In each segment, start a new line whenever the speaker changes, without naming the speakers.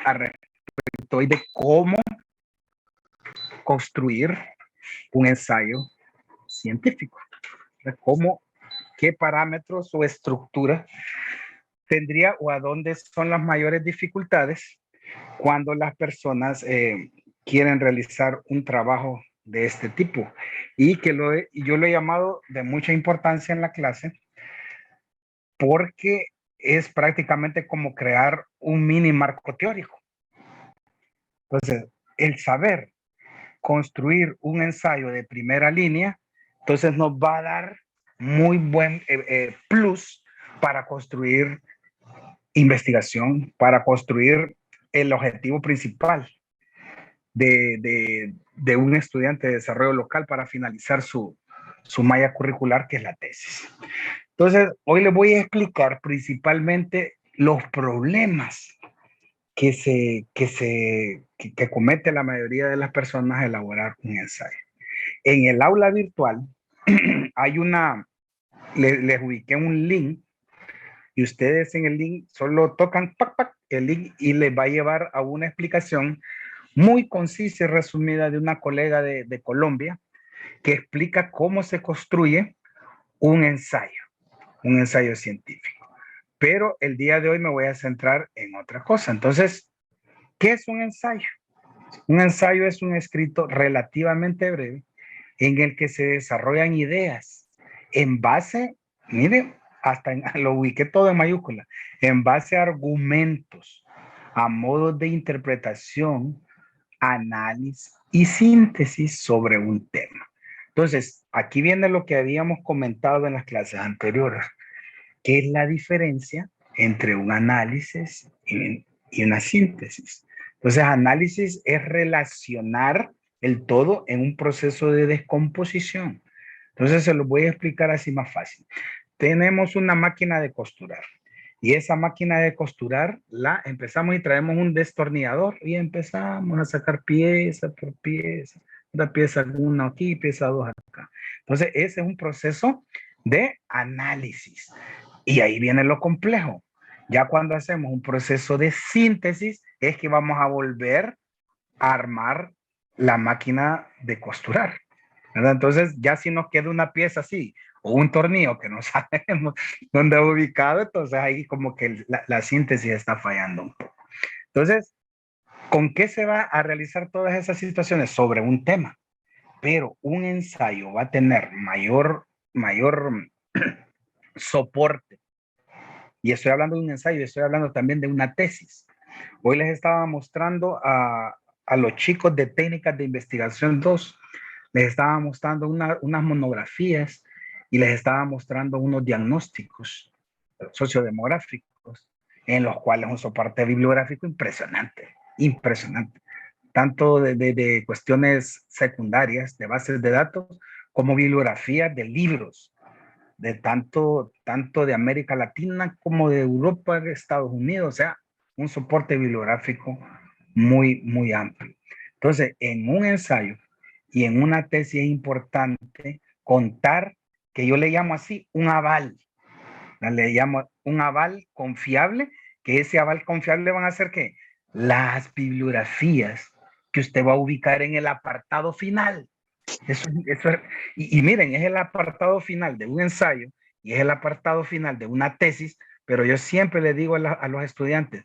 al respecto hoy de cómo construir un ensayo científico. Cómo, qué parámetros o estructura tendría o a dónde son las mayores dificultades cuando las personas quieren realizar un trabajo de este tipo. Y que yo lo he llamado de mucha importancia en la clase porque es prácticamente como crear un mini marco teórico. Entonces, el saber construir un ensayo de primera línea, entonces nos va a dar muy buen plus para construir investigación, para construir el objetivo principal de un estudiante de desarrollo local para finalizar su malla curricular, que es la tesis. Entonces, hoy les voy a explicar principalmente los problemas que comete la mayoría de las personas a elaborar un ensayo. En el aula virtual hay les ubiqué un link y ustedes en el link solo tocan el link y les va a llevar a una explicación muy concisa y resumida de una colega de Colombia que explica cómo se construye un ensayo científico. Pero el día de hoy me voy a centrar en otra cosa. Entonces, ¿qué es un ensayo? Un ensayo es un escrito relativamente breve en el que se desarrollan ideas en base, mire, lo ubiqué todo en mayúscula, en base a argumentos, a modos de interpretación, análisis y síntesis sobre un tema. Entonces, aquí viene lo que habíamos comentado en las clases anteriores, que es la diferencia entre un análisis y una síntesis. Entonces, análisis es relacionar el todo en un proceso de descomposición. Entonces, se lo voy a explicar así más fácil. Tenemos una máquina de costurar y esa máquina de costurar la empezamos y traemos un destornillador y empezamos a sacar pieza por pieza, una pieza una aquí, pieza dos acá. Entonces, ese es un proceso de análisis. Y ahí viene lo complejo. Ya cuando hacemos un proceso de síntesis es que vamos a volver a armar la máquina de costurar, ¿verdad? Entonces ya si nos queda una pieza así o un tornillo que no sabemos dónde ha ubicado, entonces ahí como que la síntesis está fallando un poco. Entonces, ¿con qué se va a realizar todas esas situaciones? Sobre un tema, pero un ensayo va a tener mayor soporte. Y estoy hablando de un ensayo, estoy hablando también de una tesis. Hoy les estaba mostrando a los chicos de técnicas de investigación 2, les estaba mostrando unas monografías y les estaba mostrando unos diagnósticos sociodemográficos en los cuales un soporte bibliográfico impresionante, impresionante. Tanto de cuestiones secundarias, de bases de datos, como bibliografías de libros de tanto de América Latina como de Europa, de Estados Unidos, o sea, un soporte bibliográfico muy amplio. Entonces, en un ensayo y en una tesis es importante contar, que yo le llamo así, un aval. Le llamo un aval confiable, que ese aval confiable van a ser ¿qué? Las bibliografías que usted va a ubicar en el apartado final. Y miren, es el apartado final de un ensayo y es el apartado final de una tesis, pero yo siempre le digo a los estudiantes,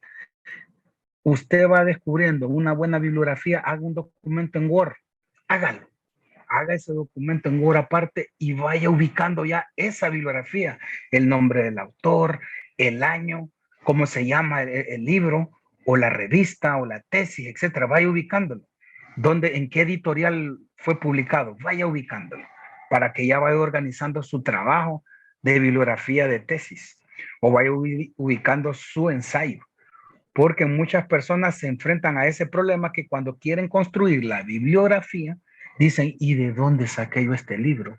usted va descubriendo una buena bibliografía, haga un documento en Word, hágalo, haga ese documento en Word aparte y vaya ubicando ya esa bibliografía, el nombre del autor, el año, cómo se llama el libro o la revista o la tesis, etcétera, vaya ubicándolo. En qué editorial fue publicado, vaya ubicándolo para que ya vaya organizando su trabajo de bibliografía de tesis o vaya ubicando su ensayo, porque muchas personas se enfrentan a ese problema que cuando quieren construir la bibliografía dicen, ¿y de dónde saqué yo este libro?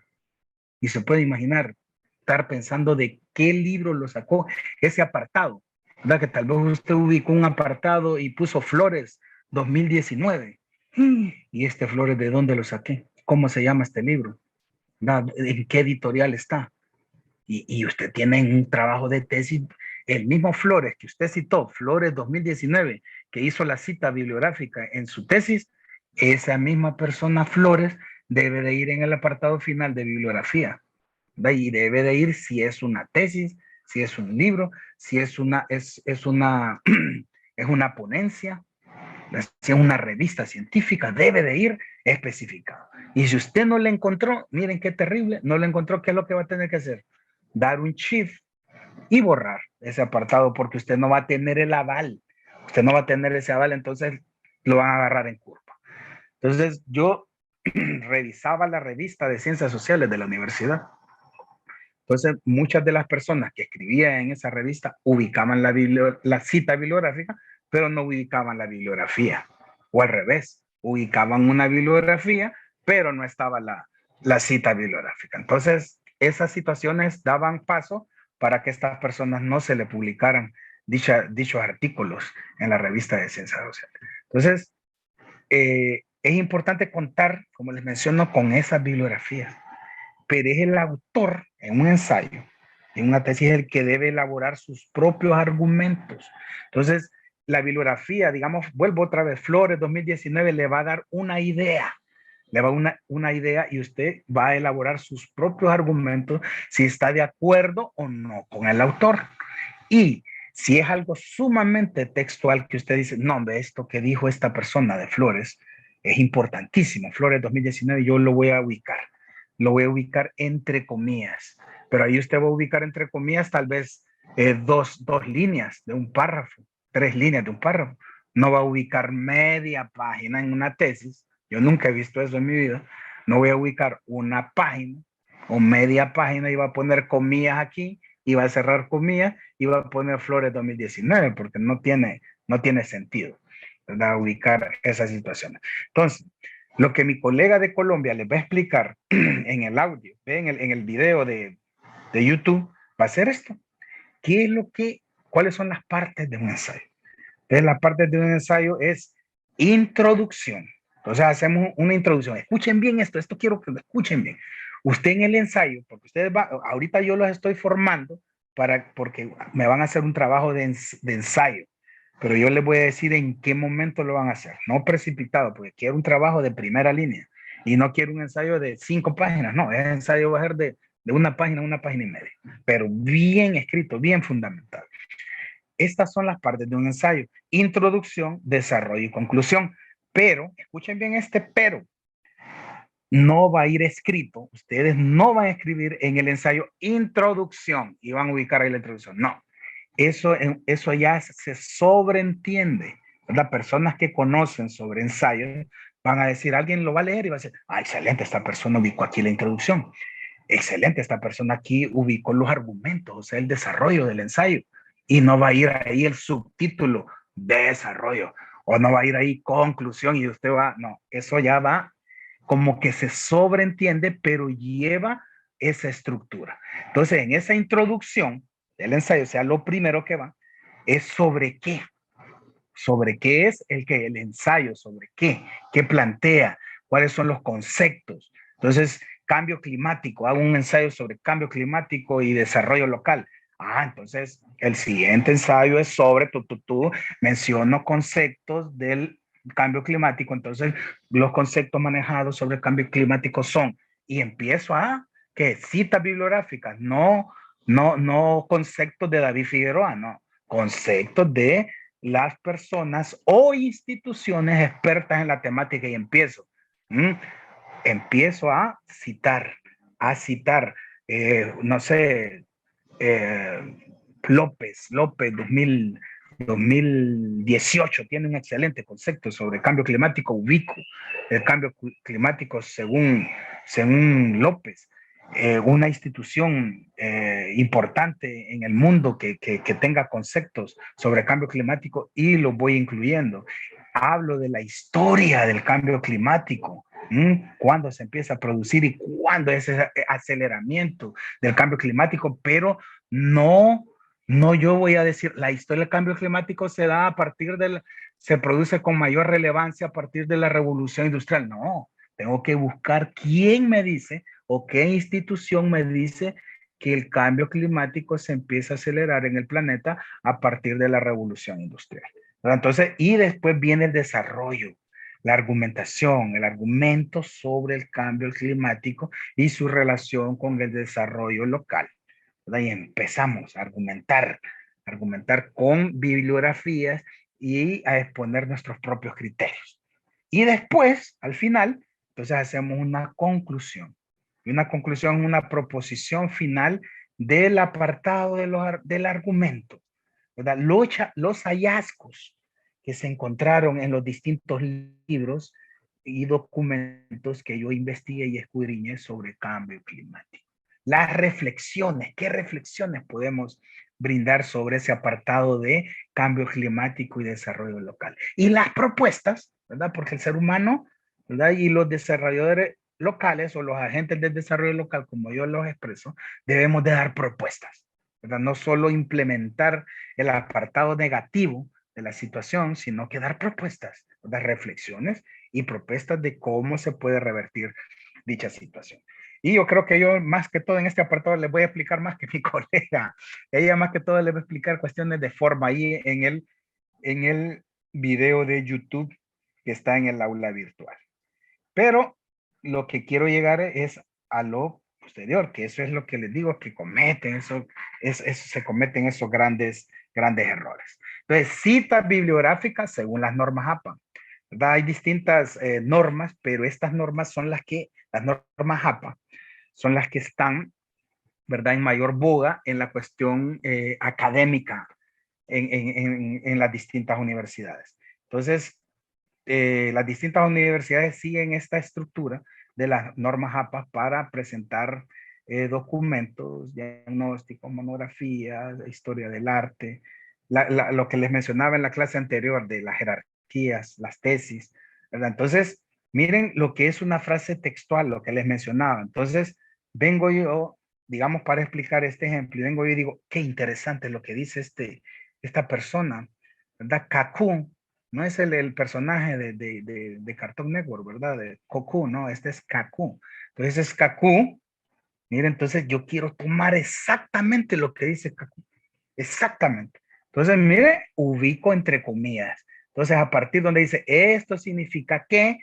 Y se puede imaginar estar pensando de qué libro lo sacó ese apartado, ¿verdad? Que tal vez usted ubicó un apartado y puso Flores 2019. ¿Y este Flores de dónde lo saqué? ¿Cómo se llama este libro? ¿Verdad? ¿En qué editorial está? Y usted tiene un trabajo de tesis, el mismo Flores que usted citó, Flores 2019, que hizo la cita bibliográfica en su tesis, esa misma persona, Flores, debe de ir en el apartado final de bibliografía. Y debe de ir si es una tesis, si es un libro, si es una es una ponencia, si es una revista científica, debe de ir especificado. Y si usted no le encontró, miren qué terrible, no le encontró, ¿qué es lo que va a tener que hacer? Dar un shift y borrar ese apartado porque usted no va a tener el aval. Usted no va a tener ese aval, entonces lo van a agarrar en curva. Entonces yo revisaba la revista de Ciencias Sociales de la universidad. Entonces muchas de las personas que escribían en esa revista ubicaban la cita bibliográfica, pero no ubicaban la bibliografía. O al revés, ubicaban una bibliografía, pero no estaba la cita bibliográfica. Entonces esas situaciones daban paso para que estas personas no se le publicaran dichos artículos en la revista de Ciencias Sociales. Entonces, es importante contar, como les menciono, con esas bibliografías, pero es el autor en un ensayo, en una tesis, el que debe elaborar sus propios argumentos. Entonces, la bibliografía, digamos, vuelvo otra vez, Flores 2019 le va a dar una idea, le va a dar una idea y usted va a elaborar sus propios argumentos si está de acuerdo o no con el autor. Y si es algo sumamente textual que usted dice, no, de esto que dijo esta persona de Flores es importantísimo, Flores 2019, yo lo voy a ubicar entre comillas, pero ahí usted va a ubicar entre comillas tal vez dos líneas de un párrafo, 3 líneas de un párrafo, no va a ubicar media página en una tesis, yo nunca he visto eso en mi vida, no voy a ubicar una página o media página y va a poner comillas aquí y va a cerrar comillas y va a poner Flores 2019 porque no tiene sentido, ¿verdad? Ubicar esas situaciones. Entonces, lo que mi colega de Colombia les va a explicar en el audio, en el video de YouTube, va a ser esto. ¿Cuáles son las partes de un ensayo? Entonces, la parte de un ensayo es introducción. Entonces, hacemos una introducción. Escuchen bien esto quiero que lo escuchen bien. Usted en el ensayo, porque ustedes ahorita yo los estoy formando porque me van a hacer un trabajo de ensayo, pero yo les voy a decir en qué momento lo van a hacer, no precipitado, porque quiero un trabajo de primera línea y no quiero un ensayo de 5 páginas, no, ese ensayo va a ser de una página y media, pero bien escrito, bien fundamentado. Estas son las partes de un ensayo: introducción, desarrollo y conclusión. Pero, escuchen bien pero, no va a ir escrito, ustedes no van a escribir en el ensayo introducción y van a ubicar ahí la introducción. No, eso ya se sobreentiende. Las personas que conocen sobre ensayos van a decir, alguien lo va a leer y va a decir, excelente, esta persona ubicó aquí la introducción. Excelente, esta persona aquí ubicó los argumentos, o sea, el desarrollo del ensayo. Y no va a ir ahí el subtítulo, desarrollo, o no va a ir ahí conclusión y usted va, no, eso ya va como que se sobreentiende, pero lleva esa estructura. Entonces, en esa introducción del ensayo, o sea, lo primero que va es sobre qué es el ensayo, sobre qué plantea, cuáles son los conceptos. Entonces, cambio climático, hago un ensayo sobre cambio climático y desarrollo local. Entonces el siguiente ensayo es sobre menciono conceptos del cambio climático. Entonces, los conceptos manejados sobre el cambio climático son, y empiezo que citas bibliográficas, no conceptos de David Figueroa, no, conceptos de las personas o instituciones expertas en la temática y empiezo a citar, no sé, López 2018 tiene un excelente concepto sobre cambio climático, ubico el cambio climático según López. Una institución importante en el mundo que tenga conceptos sobre cambio climático y los voy incluyendo. Hablo de la historia del cambio climático, cuándo se empieza a producir y cuándo es ese aceleramiento del cambio climático, pero no yo voy a decir, la historia del cambio climático se produce con mayor relevancia a partir de la revolución industrial. No, tengo que buscar quién me dice o qué institución me dice que el cambio climático se empieza a acelerar en el planeta a partir de la revolución industrial. ¿verdad? Entonces, y después viene el desarrollo, la argumentación, el argumento sobre el cambio climático y su relación con el desarrollo local, ¿verdad? Y empezamos a argumentar con bibliografías y a exponer nuestros propios criterios. Y después, al final, entonces hacemos una conclusión. Y una conclusión, una proposición final del apartado del argumento, ¿verdad? Los hallazgos que se encontraron en los distintos libros y documentos que yo investigué y escudriñé sobre cambio climático. Las reflexiones, ¿qué reflexiones podemos brindar sobre ese apartado de cambio climático y desarrollo local? Y las propuestas, ¿verdad? Porque el ser humano, ¿verdad? Y los desarrolladores locales o los agentes del desarrollo local, como yo los expreso, debemos de dar propuestas, ¿verdad? No solo implementar el apartado negativo de la situación, sino que dar propuestas, dar reflexiones y propuestas de cómo se puede revertir dicha situación. Y yo creo que yo más que todo en este apartado les voy a explicar más que mi colega. Ella más que todo les va a explicar cuestiones de forma ahí en el video de YouTube que está en el aula virtual. Pero lo que quiero llegar es a lo posterior, que eso es lo que les digo, que cometen se cometen esos grandes errores. Entonces, citas bibliográficas según las normas APA, ¿verdad? Hay distintas normas, pero estas normas son las normas APA, son las que están, ¿verdad? En mayor boga en la cuestión académica en las distintas universidades. Entonces, las distintas universidades siguen esta estructura de las normas APA para presentar documentos, diagnósticos, monografías, historia del arte, lo que les mencionaba en la clase anterior de las jerarquías, las tesis, ¿verdad? Entonces, miren lo que es una frase textual, lo que les mencionaba. Entonces, vengo yo, digamos, para explicar este ejemplo, y vengo yo y digo, qué interesante lo que dice esta persona, ¿verdad? Kaku, no es el personaje de Cartoon Network, ¿verdad? De Goku, no, este es Kaku. Entonces es Kaku. Mira, entonces yo quiero tomar exactamente lo que dice Kaku. Exactamente. Entonces, mire, ubico entre comillas. Entonces, a partir donde dice, esto significa que,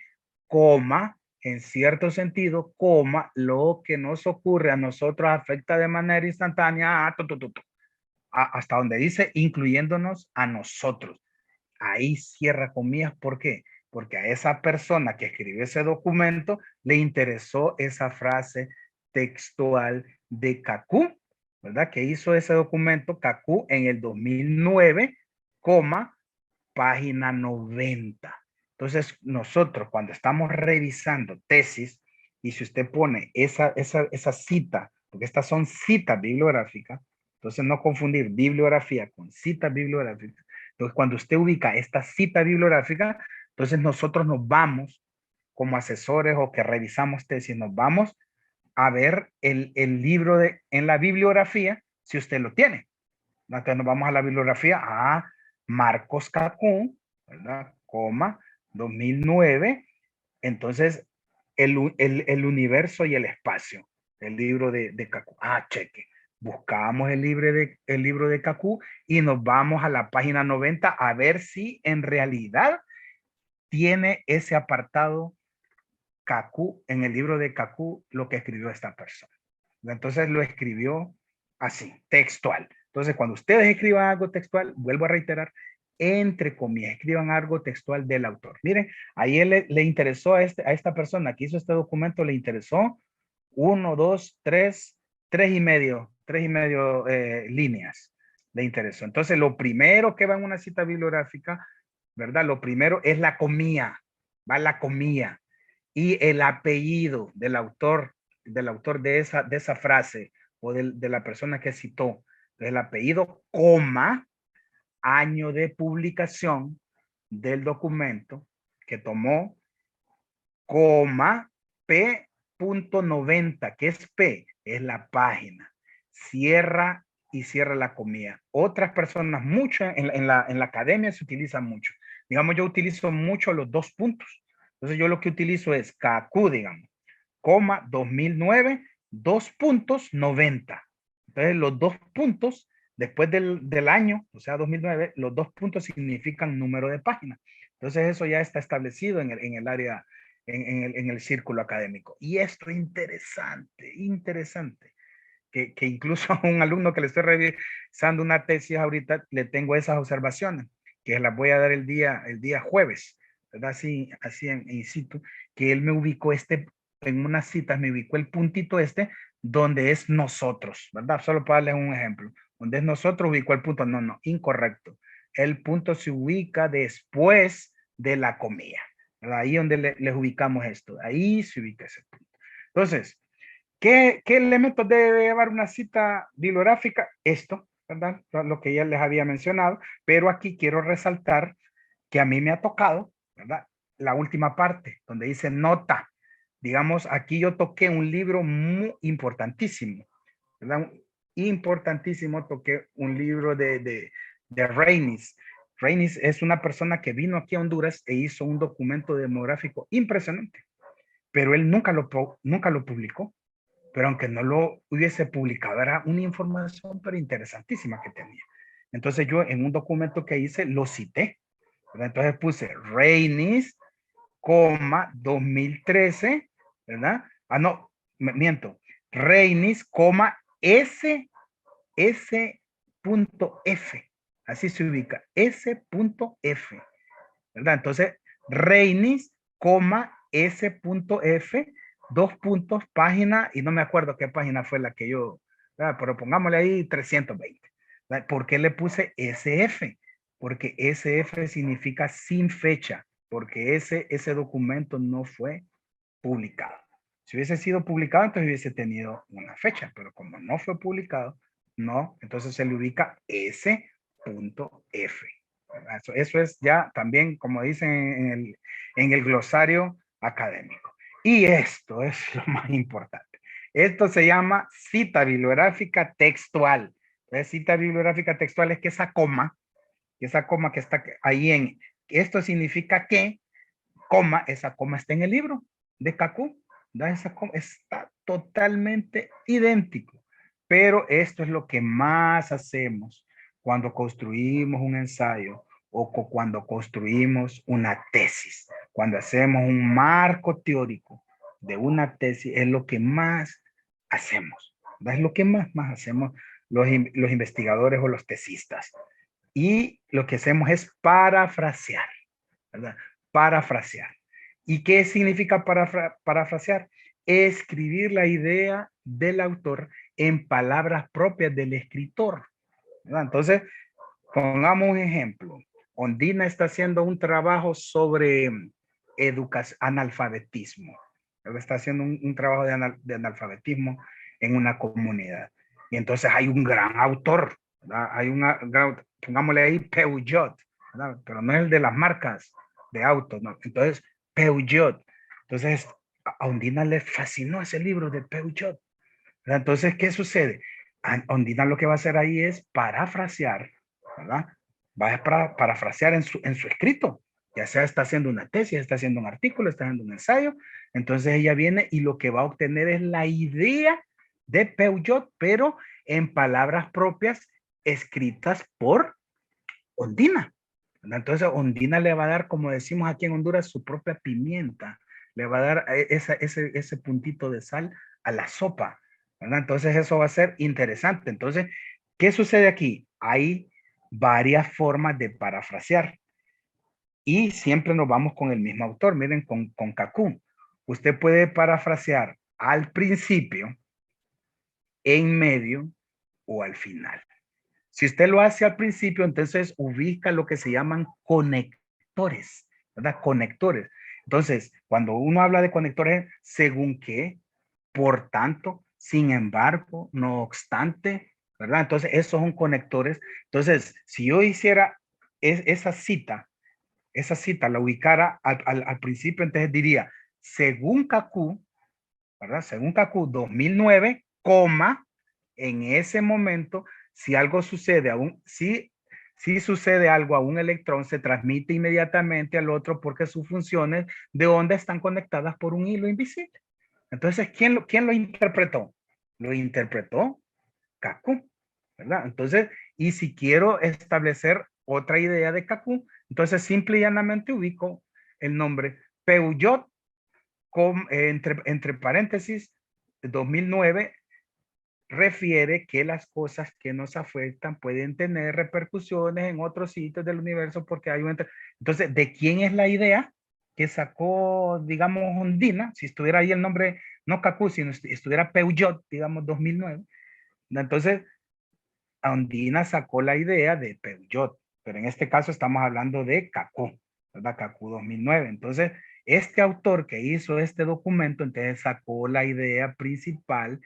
coma, en cierto sentido, coma, lo que nos ocurre a nosotros afecta de manera instantánea, hasta donde dice, incluyéndonos a nosotros. Ahí cierra comillas. ¿Por qué? Porque a esa persona que escribió ese documento le interesó esa frase textual de Kaku, ¿verdad? Que hizo ese documento Kaku en el 2009, página 90. Entonces, nosotros cuando estamos revisando tesis, y si usted pone esa cita, porque estas son citas bibliográficas, entonces no confundir bibliografía con cita bibliográfica. Entonces, cuando usted ubica esta cita bibliográfica, entonces nosotros nos vamos como asesores o que revisamos tesis, nos vamos a ver el libro en la bibliografía, si usted lo tiene. Entonces nos vamos a la bibliografía a Marcos Cacún, ¿verdad? 2009. Entonces, el universo y el espacio, el libro de Cacú. Cheque. Buscamos el libro de Cacú y nos vamos a la página 90 a ver si en realidad tiene ese apartado Cacú, en el libro de Cacú, lo que escribió esta persona. Entonces lo escribió así, textual. Entonces, cuando ustedes escriban algo textual, vuelvo a reiterar, entre comillas, escriban algo textual del autor. Miren, ahí él le interesó a esta persona que hizo este documento, le interesó 1, 2, 3, 3 y medio líneas le interesó. Entonces, lo primero que va en una cita bibliográfica, ¿verdad? Lo primero es la comilla, va la comilla y el apellido del autor de esa frase o de la persona que citó. El apellido, coma, año de publicación del documento que tomó, coma, P.90, que es P, es la página. Cierra y cierra la comilla. Otras personas, mucho en la academia se utiliza mucho. Digamos, yo utilizo mucho los dos puntos. Entonces yo lo que utilizo es KQ, digamos, coma 2009, 2 puntos 90. Entonces los 2 puntos Después del año, o sea, 2009, los 2 puntos significan número de página. Entonces eso ya está establecido en el área, en el círculo académico. Y esto es interesante, interesante. Que incluso a un alumno que le estoy revisando una tesis ahorita, le tengo esas observaciones, que las voy a dar el día jueves, ¿verdad? Así in situ, que él me ubicó en unas citas, me ubicó el puntito donde es nosotros, ¿verdad? Solo para darles un ejemplo. Donde es nosotros, ubicó el punto. No, no, incorrecto. El punto se ubica después de la comilla, ¿verdad? Ahí donde les ubicamos esto. Ahí se ubica ese punto. Entonces, ¿qué elementos debe llevar una cita bibliográfica? Esto, ¿verdad? Lo que ya les había mencionado, pero aquí quiero resaltar que a mí me ha tocado, ¿verdad? La última parte, donde dice nota. Digamos, aquí yo toqué un libro muy importantísimo, ¿verdad? Importantísimo, toqué un libro de Reinis. Reinis es una persona que vino aquí a Honduras e hizo un documento demográfico impresionante, pero él nunca lo publicó. Pero aunque no lo hubiese publicado, era una información pero interesantísima que tenía. Entonces yo en un documento que hice lo cité, ¿verdad? Entonces puse Reinis, 2013, ¿verdad? Ah, no, miento. Reinis, S, S.F. Así se ubica, S.F. ¿Verdad? Entonces, Reinis, S.F, 2 puntos, página, y no me acuerdo qué página fue la que yo, ¿verdad? Pero pongámosle ahí 320. ¿Verdad? ¿Por qué le puse SF? Porque SF significa sin fecha, porque ese documento no fue publicado. Si hubiese sido publicado, entonces hubiese tenido una fecha, pero como no fue publicado, no, entonces se le ubica S.F. Eso es ya también, como dicen en el glosario académico. Y esto es lo más importante. Esto se llama cita bibliográfica textual. Entonces, cita bibliográfica textual es que esa coma que está ahí esto significa que, esa coma está en el libro de Cacú. Esa coma está totalmente idéntico. Pero esto es lo que más hacemos cuando construimos un ensayo o cuando construimos una tesis. Cuando hacemos un marco teórico de una tesis, es lo que más hacemos. Es lo que más hacemos los investigadores o los tesistas. Y lo que hacemos es parafrasear, ¿verdad? Parafrasear. ¿Y qué significa parafrasear? Escribir la idea del autor en palabras propias del escritor, ¿verdad? Entonces, pongamos un ejemplo. Ondina está haciendo un trabajo sobre analfabetismo. Él está haciendo un trabajo de analfabetismo en una comunidad. Y entonces hay un gran autor, ¿verdad? Pongámosle ahí Peugeot, ¿verdad? Pero no es el de las marcas de autos, ¿no? Entonces, Peugeot. Entonces, a Ondina le fascinó ese libro de Peugeot, ¿verdad? Entonces, ¿qué sucede? Ondina lo que va a hacer ahí es parafrasear, ¿verdad? Va a parafrasear en su escrito, ya sea está haciendo una tesis, está haciendo un artículo, está haciendo un ensayo, entonces ella viene y lo que va a obtener es la idea de Peugeot, pero en palabras propias escritas por Ondina, ¿verdad? Entonces Ondina le va a dar, como decimos aquí en Honduras, su propia pimienta, le va a dar ese puntito de sal a la sopa, ¿verdad? Entonces eso va a ser interesante. Entonces, ¿qué sucede aquí? Hay varias formas de parafrasear y siempre nos vamos con el mismo autor. Miren, con Cacú. Usted puede parafrasear al principio, en medio o al final. Si usted lo hace al principio, entonces ubica lo que se llaman conectores, ¿verdad? Conectores. Entonces, cuando uno habla de conectores, según qué, por tanto, sin embargo, no obstante, ¿verdad? Entonces, esos son conectores. Entonces, si yo hiciera esa cita la ubicara al principio, entonces diría, según Cacú, ¿verdad? Según Cacú 2009, en ese momento, si algo sucede si sucede algo a un electrón, se transmite inmediatamente al otro porque sus funciones de onda están conectadas por un hilo invisible. Entonces, ¿quién lo interpretó? Lo interpretó Cacú, ¿verdad? Entonces, Y si quiero establecer otra idea de Kaku, entonces simple y llanamente ubico el nombre Peugeot entre paréntesis 2009 refiere que las cosas que nos afectan pueden tener repercusiones en otros sitios del universo porque hay un... Entonces, ¿de quién es la idea que sacó, digamos, Ondina? Si estuviera ahí el nombre, no Kaku, sino estuviera Peugeot, digamos, 2009. Entonces, Ondina sacó la idea de Peugeot, pero en este caso estamos hablando de Kaku, ¿verdad? Kaku 2009. Entonces, este autor que hizo este documento, entonces sacó la idea principal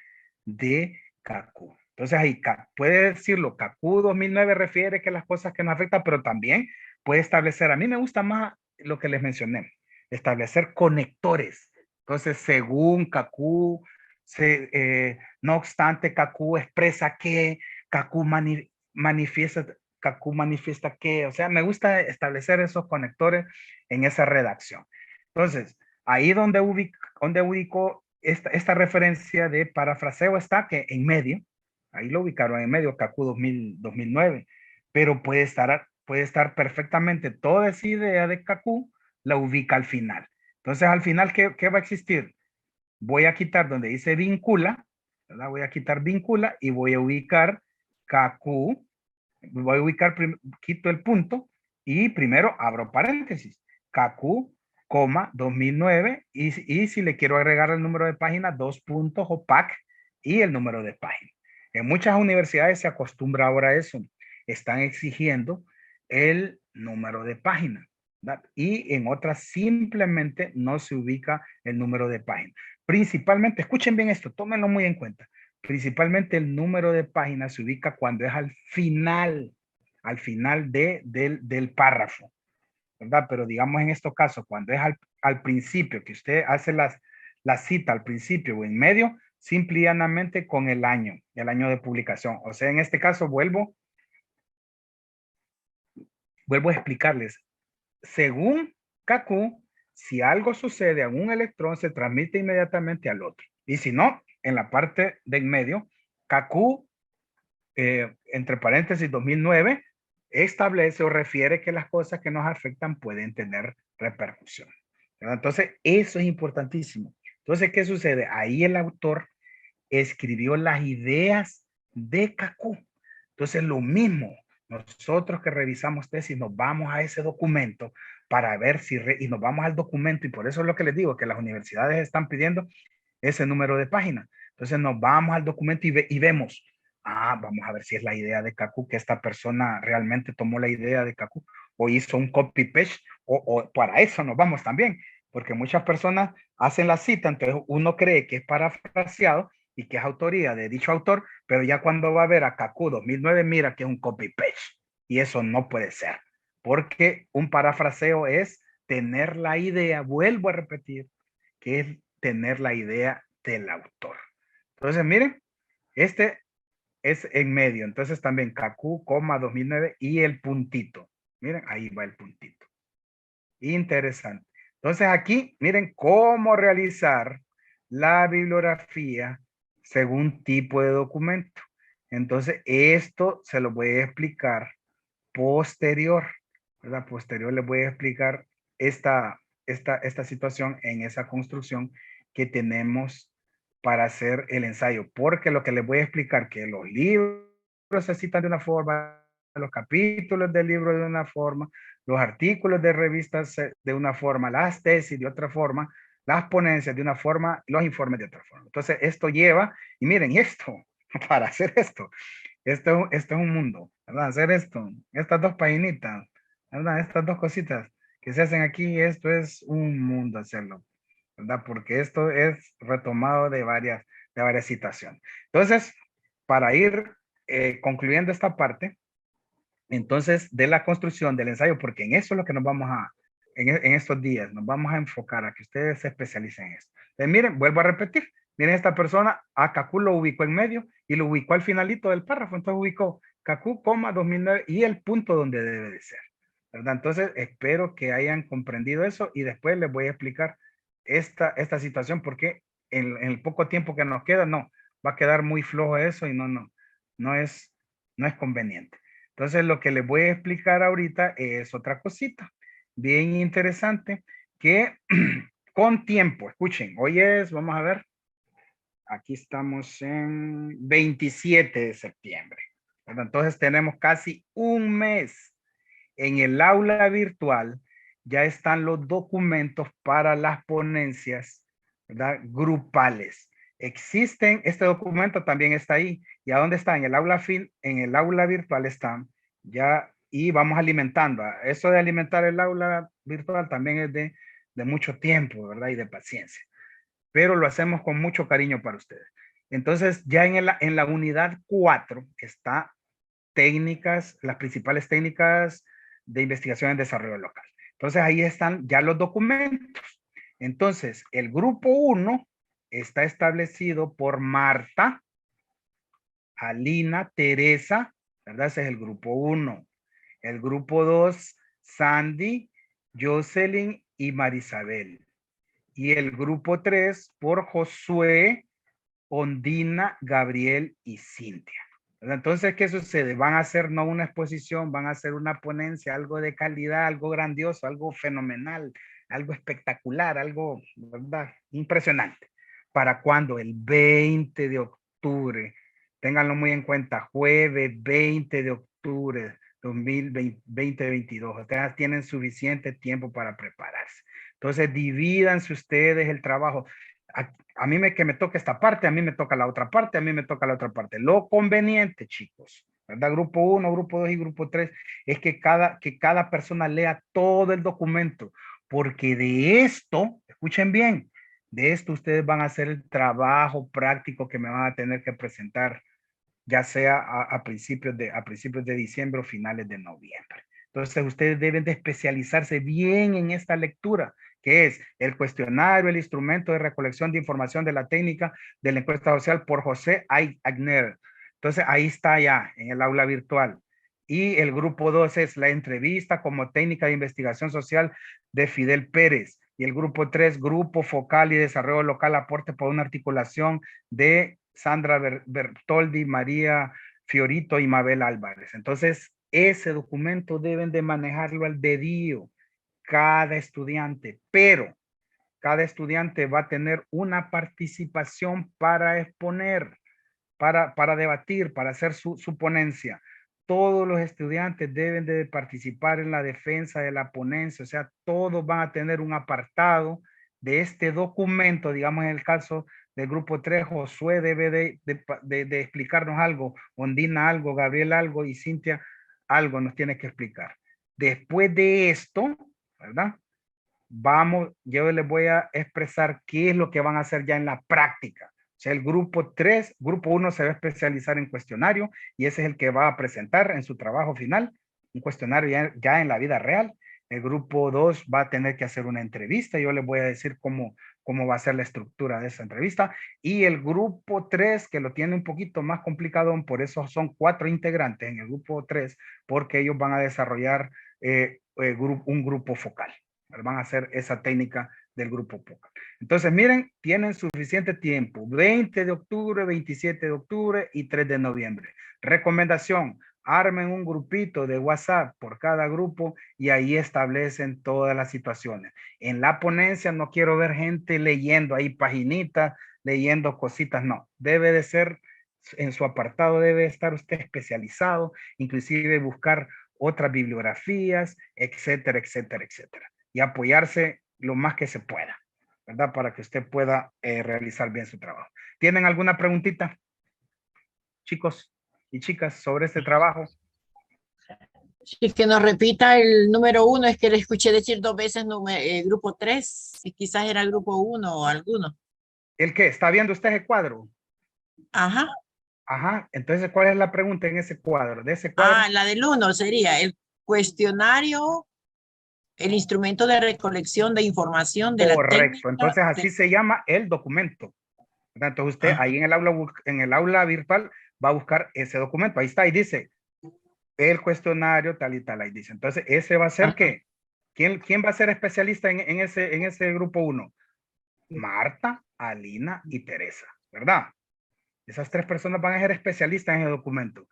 de Kaku. Entonces ahí puede decirlo, Kaku 2009 refiere que las cosas que nos afectan, pero también puede establecer, a mí me gusta más lo que les mencioné, establecer conectores. Entonces, según Kaku, no obstante, Kaku expresa que Kaku manifiesta, Kaku manifiesta que, o sea, me gusta establecer esos conectores en esa redacción. Entonces, ahí donde ubico esta referencia de parafraseo está que en medio, ahí lo ubicaron en medio, Kaku 2009, pero puede estar perfectamente toda esa idea de Kaku, la ubica al final. Entonces, al final, ¿qué va a existir? Voy a quitar donde dice vincula, ¿verdad? Voy a quitar vincula y voy a ubicar Kaku, voy a ubicar, quito el punto y primero abro paréntesis, Kaku, 2009 y si le quiero agregar el número de página, 2 puntos o PAC y el número de página. En muchas universidades se acostumbra ahora a eso, están exigiendo el número de página, ¿verdad? Y en otras simplemente no se ubica el número de página. Principalmente, escuchen bien esto, tómenlo muy en cuenta. Principalmente el número de página se ubica cuando es al final del párrafo, ¿verdad? Pero digamos en estos casos, cuando es al principio, que usted hace la cita al principio o en medio, simple y llanamente con el año de publicación. O sea, en este caso vuelvo a explicarles. Según Kaku, si algo sucede a un electrón, se transmite inmediatamente al otro. Y si no, en la parte de en medio, Kaku entre paréntesis 2009, establece o refiere que las cosas que nos afectan pueden tener repercusión. Entonces, eso es importantísimo. Entonces, ¿qué sucede? Ahí el autor escribió las ideas de Kaku. Entonces, lo mismo, nosotros que revisamos tesis, nos vamos a ese documento para ver si, y nos vamos al documento, y por eso es lo que les digo, que las universidades están pidiendo ese número de página. Entonces nos vamos al documento y vemos, vamos a ver si es la idea de Kaku, que esta persona realmente tomó la idea de Kaku o hizo un copy paste, o para eso nos vamos también, porque muchas personas hacen la cita, entonces uno cree que es parafraseado y que es autoría de dicho autor, pero ya cuando va a ver a Kaku 2009, mira que es un copy paste, y eso no puede ser, porque un parafraseo es tener la idea, vuelvo a repetir, que es tener la idea del autor. Entonces, miren, este es en medio. Entonces también Kaku, 2009 y el puntito. Miren, ahí va el puntito. Interesante. Entonces aquí, miren cómo realizar la bibliografía según tipo de documento. Entonces, esto se lo voy a explicar posterior, ¿verdad? Posterior les voy a explicar esta situación en esa construcción que tenemos para hacer el ensayo, porque lo que les voy a explicar que los libros se citan de una forma, los capítulos del libro de una forma, los artículos de revistas de una forma, las tesis de otra forma, las ponencias de una forma, los informes de otra forma. Entonces, esto lleva, y miren, esto, para hacer esto es un mundo, ¿verdad? Hacer esto, estas dos paginitas, ¿verdad? Estas dos cositas que se hacen aquí, esto es un mundo hacerlo, ¿verdad? Porque esto es retomado de varias citaciones. Entonces, para ir concluyendo esta parte, entonces, de la construcción del ensayo, porque en eso es lo que nos vamos en estos días, nos vamos a enfocar a que ustedes se especialicen en esto. Entonces, miren, vuelvo a repetir, miren esta persona, a Kaku lo ubicó en medio y lo ubicó al finalito del párrafo, entonces ubicó Kaku, 2009 y el punto donde debe de ser, ¿verdad? Entonces, espero que hayan comprendido eso y después les voy a explicar esta situación porque en el poco tiempo que nos queda, no, va a quedar muy flojo eso y no es no es conveniente. Entonces, lo que les voy a explicar ahorita es otra cosita bien interesante que con tiempo, escuchen, hoy es, vamos a ver, aquí estamos en 27 de septiembre. Entonces tenemos casi un mes. En el aula virtual ya están los documentos para las ponencias, ¿verdad? Grupales. Existen, este documento también está ahí. ¿Y a dónde está? En el aula en el aula virtual están ya y vamos alimentando. Eso de alimentar el aula virtual también es de mucho tiempo, ¿verdad? Y de paciencia. Pero lo hacemos con mucho cariño para ustedes. Entonces, ya en la unidad 4 está técnicas, las principales técnicas de investigación en desarrollo local. Entonces, ahí están ya los documentos. Entonces, el grupo 1 está establecido por Marta, Alina, Teresa, ¿verdad? Ese es el grupo 1. El grupo 2, Sandy, Jocelyn y Marisabel. Y el grupo 3 por Josué, Ondina, Gabriel y Cintia. Entonces, ¿qué sucede? Van a hacer no una exposición, van a hacer una ponencia, algo de calidad, algo grandioso, algo fenomenal, algo espectacular, algo, ¿verdad? Impresionante. ¿Para cuándo? El 20 de octubre. Ténganlo muy en cuenta, jueves 20 de octubre 2022. Ustedes tienen suficiente tiempo para prepararse. Entonces, divídanse ustedes el trabajo. A mí que me toca esta parte, a mí me toca la otra parte, a mí me toca la otra parte. Lo conveniente, chicos, ¿verdad? Grupo 1, grupo 2 y grupo 3, es que cada persona lea todo el documento, porque de esto, escuchen bien, de esto ustedes van a hacer el trabajo práctico que me van a tener que presentar, ya sea a principios de diciembre o finales de noviembre. Entonces, ustedes deben de especializarse bien en esta lectura, que es el cuestionario, el instrumento de recolección de información de la técnica de la encuesta social por José Agner. Entonces, ahí está ya en el aula virtual. Y el grupo 2 es la entrevista como técnica de investigación social de Fidel Pérez. Y el grupo 3, grupo focal y desarrollo local, aporte por una articulación de Sandra Bertoldi, María Fiorito y Mabel Álvarez. Entonces, ese documento deben de manejarlo al dedillo cada estudiante, pero cada estudiante va a tener una participación para exponer, para debatir, para hacer su ponencia. Todos los estudiantes deben de participar en la defensa de la ponencia, o sea, todos van a tener un apartado de este documento, digamos en el caso del grupo 3, Josué debe de explicarnos algo, Ondina algo, Gabriel algo y Cintia algo nos tiene que explicar. Después de esto, ¿verdad? Yo les voy a expresar qué es lo que van a hacer ya en la práctica. O sea, el grupo 3, grupo 1 se va a especializar en cuestionario y ese es el que va a presentar en su trabajo final, un cuestionario ya en la vida real. El grupo 2 va a tener que hacer una entrevista. Yo les voy a decir cómo va a ser la estructura de esa entrevista. Y el grupo 3, que lo tiene un poquito más complicado, por eso son 4 integrantes en el grupo 3, porque ellos van a desarrollar un grupo focal. Van a hacer esa técnica del grupo focal. Entonces, miren, tienen suficiente tiempo. 20 de octubre, 27 de octubre y 3 de noviembre. Recomendación, armen un grupito de WhatsApp por cada grupo y ahí establecen todas las situaciones. En la ponencia no quiero ver gente leyendo ahí paginitas, leyendo cositas, no. Debe de ser, en su apartado debe estar usted especializado, inclusive buscar otras bibliografías, etcétera, etcétera, etcétera. Y apoyarse lo más que se pueda, ¿verdad? Para que usted pueda realizar bien su trabajo. ¿Tienen alguna preguntita, chicos y chicas, sobre este trabajo?
Y que nos repita el número 1, es que le escuché decir 2 veces grupo 3, y quizás era el grupo 1 o alguno.
¿El qué? ¿Está viendo usted ese cuadro?
Ajá.
Ajá, entonces, ¿cuál es la pregunta en ese cuadro? De ese cuadro.
La del 1 sería el cuestionario, el instrumento de recolección de información de la técnica.
Correcto, entonces así se llama el documento. Entonces usted ahí en el aula virtual va a buscar ese documento. Ahí está, y dice el cuestionario tal y tal. Ahí dice. Entonces ese va a ser que, ¿quién va a ser especialista en ese grupo 1? Marta, Alina y Teresa, ¿verdad? Esas 3 personas van a ser especialistas en el documento.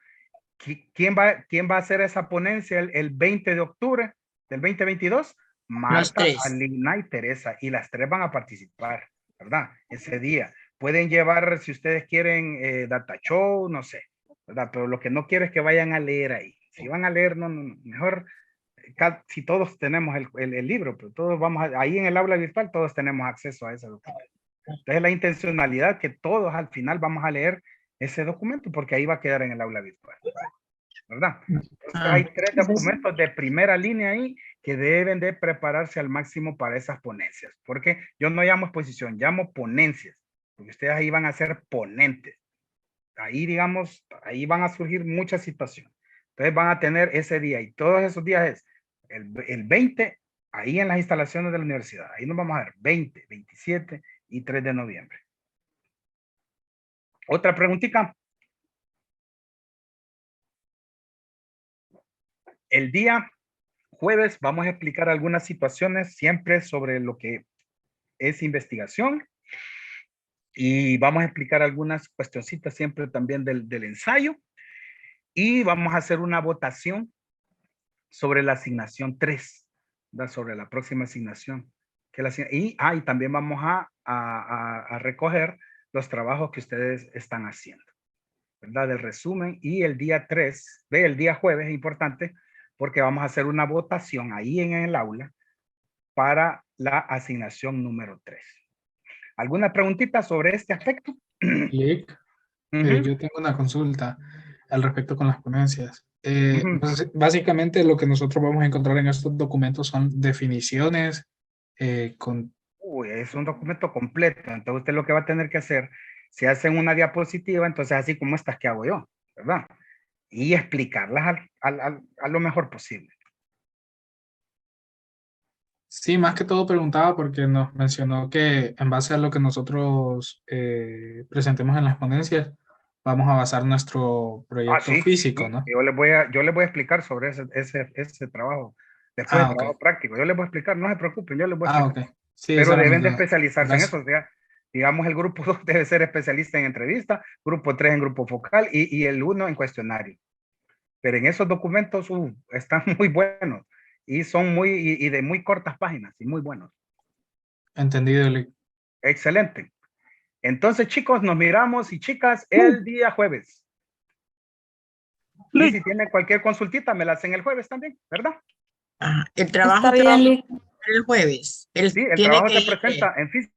¿Quién va a hacer esa ponencia el 20 de octubre del 2022?
Los
Marta,
tres.
Alina y Teresa, y las tres van a participar, ¿verdad? Ese día. Pueden llevar, si ustedes quieren, data show, no sé, ¿verdad? Pero lo que no quiero es que vayan a leer ahí. Si van a leer, mejor, si todos tenemos el libro, pero todos ahí en el aula virtual, todos tenemos acceso a ese documento. Entonces la intencionalidad que todos al final vamos a leer ese documento, porque ahí va a quedar en el aula virtual, ¿verdad? Entonces hay 3 documentos de primera línea ahí que deben de prepararse al máximo para esas ponencias, porque yo no llamo exposición, llamo ponencias, porque ustedes ahí van a ser ponentes. Ahí, digamos, ahí van a surgir muchas situaciones. Entonces van a tener ese día, y todos esos días es el 20, ahí en las instalaciones de la universidad. Ahí nos vamos a ver 20, 27 y 3 de noviembre. Otra preguntita. El día jueves vamos a explicar algunas situaciones siempre sobre lo que es investigación, y vamos a explicar algunas cuestioncitas siempre también del ensayo, y vamos a hacer una votación sobre la asignación 3, ¿verdad? Sobre la próxima asignación. Y también vamos a recoger los trabajos que ustedes están haciendo, ¿verdad? Del resumen. Y el día 3, el día jueves es importante porque vamos a hacer una votación ahí en el aula para la asignación número 3. ¿Alguna preguntita sobre este aspecto?
Lick, yo tengo una consulta al respecto con las ponencias. Básicamente lo que nosotros vamos a encontrar en estos documentos son definiciones con...
Es un documento completo. Entonces usted lo que va a tener que hacer, si hacen una diapositiva, entonces así como estas que hago yo, ¿verdad? Y explicarlas a lo mejor posible.
Sí, más que todo preguntaba porque nos mencionó que en base a lo que nosotros presentemos en las ponencias, vamos a basar nuestro proyecto
Sí,
físico,
sí.
¿no?
Yo les voy a explicar sobre ese trabajo. Después del trabajo
Ok.
práctico. Yo les voy a explicar, no se preocupen, yo les voy a explicar.
Ok. Sí,
Pero
esa era mi
deben de
duda.
especializarse en
Gracias.
eso. O sea, digamos, el grupo 2 debe ser especialista en entrevista, grupo 3 en grupo focal y el 1 en cuestionario. Pero en esos documentos están muy buenos y son y de muy cortas páginas y muy buenos.
Entendido, Lick.
Excelente. Entonces, chicos, nos miramos, y chicas, el día jueves. Y si tienen cualquier consultita, me la hacen el jueves también, ¿verdad?
El trabajo
Está
que
bien,
vamos
Lick.
a hacer el jueves. Él
Sí, el
tiene
trabajo
que
se
ir.
presenta en físico.